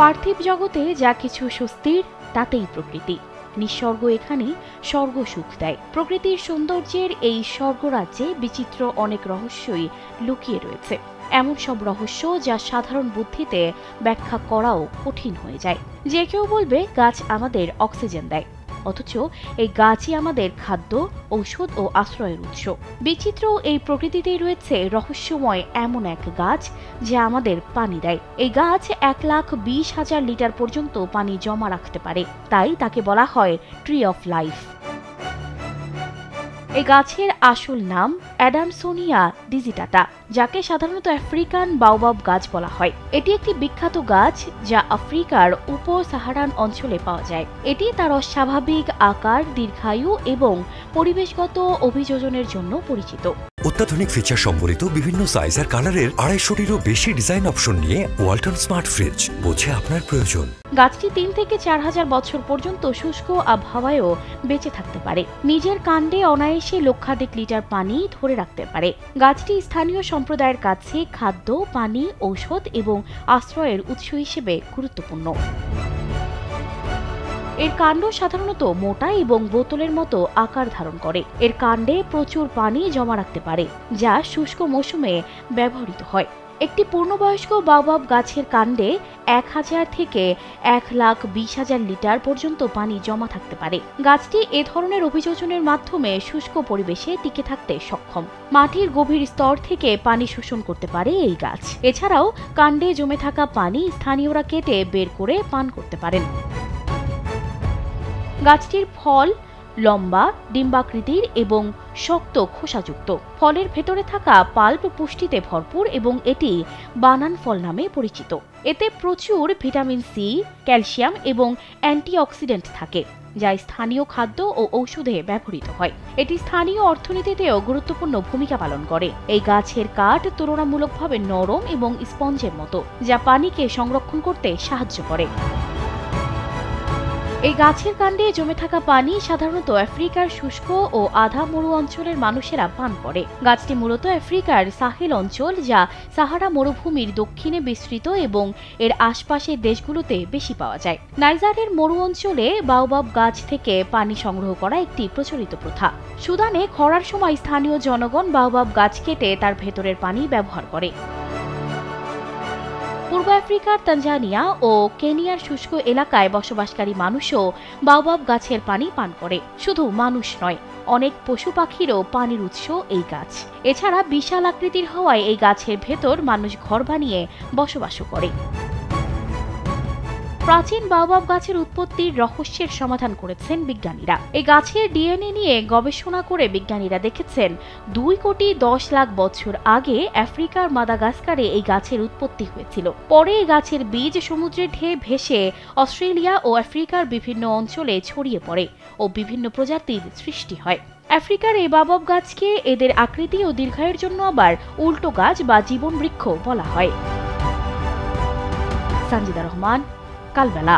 পার্থিব জগতে যা কিছু স্বস্তির তাতেই প্রকৃতি। নিঃস্বর্গ এখানে স্বর্গ সুখ দেয়। প্রকৃতির সৌন্দর্যের এই স্বর্গরাজ্যে বিচিত্র অনেক রহস্যই লুকিয়ে রয়েছে, এমন সব রহস্য যা সাধারণ বুদ্ধিতে ব্যাখ্যা করাও কঠিন হয়ে যায়। যে কেউ বলবে গাছ আমাদের অক্সিজেন দেয়, অথচ এই গাছই আমাদের খাদ্য, ঔষধ ও আশ্রয়ের উৎস। বিচিত্র এই প্রকৃতিতেই রয়েছে রহস্যময় এমন এক গাছ যা আমাদের পানি দেয়। এই গাছ 1,20,000 লিটার পর্যন্ত পানি জমা রাখতে পারে, তাই তাকে বলা হয় ট্রি অফ লাইফ। এই গাছের আসল নাম অ্যাডামসোনিয়া ডিজিটাটা, যাকে সাধারণত আফ্রিকান বাওবাব গাছ বলা হয়। এটি একটি বিখ্যাত গাছ যা আফ্রিকার উপ-সাহারান অঞ্চলে পাওয়া যায়। এটি তার অস্বাভাবিক আকার, দীর্ঘায়ু এবং পরিবেশগত অভিযোজনের জন্য পরিচিত। অত্যাধুনিক ফিচার সম্বলিত বিভিন্ন সাইজ আর কালারের 250-টিরও বেশি ডিজাইন অপশন নিয়ে ওয়ালটন স্মার্ট ফ্রিজ, বোঝে আপনার প্রয়োজন। গাছটি 3 থেকে 4,000 বছর পর্যন্ত শুষ্ক আবহাওয়ায়ও বেঁচে থাকতে পারে। নিজের কাণ্ডে অনায়াসে লক্ষাধিক লিটার পানি ধরে রাখতে পারে। গাছটি স্থানীয় সম্প্রদায়ের কাছে খাদ্য, পানি, ঔষধ এবং আশ্রয়ের উৎস হিসেবে গুরুত্বপূর্ণ। এর কাণ্ড সাধারণত মোটা এবং বোতলের মতো আকার ধারণ করে। এর কাণ্ডে প্রচুর পানি জমা রাখতে পারে, যা শুষ্ক মৌসুমে ব্যবহৃত হয়। একটি পূর্ণবয়স্ক বাওবাব গাছের কাণ্ডে 1,000 থেকে 1,20,000 লিটার পর্যন্ত পানি জমা থাকতে পারে। গাছটি এ ধরনের অভিযোজনের মাধ্যমে শুষ্ক পরিবেশে টিকে থাকতে সক্ষম। মাটির গভীর স্তর থেকে পানি শোষণ করতে পারে এই গাছ। এছাড়াও কাণ্ডে জমে থাকা পানি স্থানীয়রা কেটে বের করে পান করতে পারেন। গাছটির ফল লম্বা, ডিম্বাকৃতির এবং শক্ত খোসাযুক্ত। ফলের ভেতরে থাকা পাল্প পুষ্টিতে ভরপুর এবং এটি বানান ফল নামে পরিচিত। এতে প্রচুর ভিটামিন সি, ক্যালসিয়াম এবং অ্যান্টিঅক্সিডেন্ট থাকে, যা স্থানীয় খাদ্য ও ঔষধে ব্যবহৃত হয়। এটি স্থানীয় অর্থনীতিতেও গুরুত্বপূর্ণ ভূমিকা পালন করে। এই গাছের কাঠ তুলনামূলকভাবে নরম এবং স্পঞ্জের মতো, যা পানিকে সংরক্ষণ করতে সাহায্য করে। এই গাছের কাণ্ডে জমে থাকা পানি সাধারণত আফ্রিকার শুষ্ক ও আধা মরু অঞ্চলের মানুষেরা পান করে। গাছটি মূলত আফ্রিকার সাহেল অঞ্চল, যা সাহারা মরুভূমির দক্ষিণে বিস্তৃত এবং এর আশপাশের দেশগুলোতে বেশি পাওয়া যায়। নাইজারের মরু অঞ্চলে বাওবাব গাছ থেকে পানি সংগ্রহ করা একটি প্রচলিত প্রথা। সুদানে খরার সময় স্থানীয় জনগণ বাওবাব গাছ কেটে তার ভেতরের পানি ব্যবহার করে। পূর্ব আফ্রিকার তানজানিয়া ও কেনিয়ার শুষ্ক এলাকায় বসবাসকারী মানুষও বাওবাব গাছের পানি পান করে। শুধু মানুষ নয়, অনেক পশু পাখিরও পানির উৎস এই গাছ। এছাড়া বিশাল আকৃতির হওয়ায় এই গাছের ভেতর মানুষ ঘর বানিয়ে বসবাসও করে। প্রাচীন বাওবাব গাছের উৎপত্তির রহস্যের সমাধান করেছেন বিজ্ঞানীরা। এই গাছের ডিএনএ নিয়ে গবেষণা করে বিজ্ঞানীরা দেখেছেন 2,10,00,000 বছর আগে আফ্রিকার মাদাগাস্কারে এই গাছের উৎপত্তি হয়েছিল। পরে এই গাছের বীজ সমুদ্রের ঢেউ ভেসে অস্ট্রেলিয়া ও আফ্রিকার বিভিন্ন অঞ্চলে ছড়িয়ে পড়ে ও বিভিন্ন প্রজাতির সৃষ্টি হয়। আফ্রিকার এই বাওবাব গাছকে এদের আকৃতি ও দীর্ঘায়ুর জন্য আবার উল্টো গাছ বা জীবন বৃক্ষ বলা হয়। সঞ্জিদা রহমান, কালবেলা।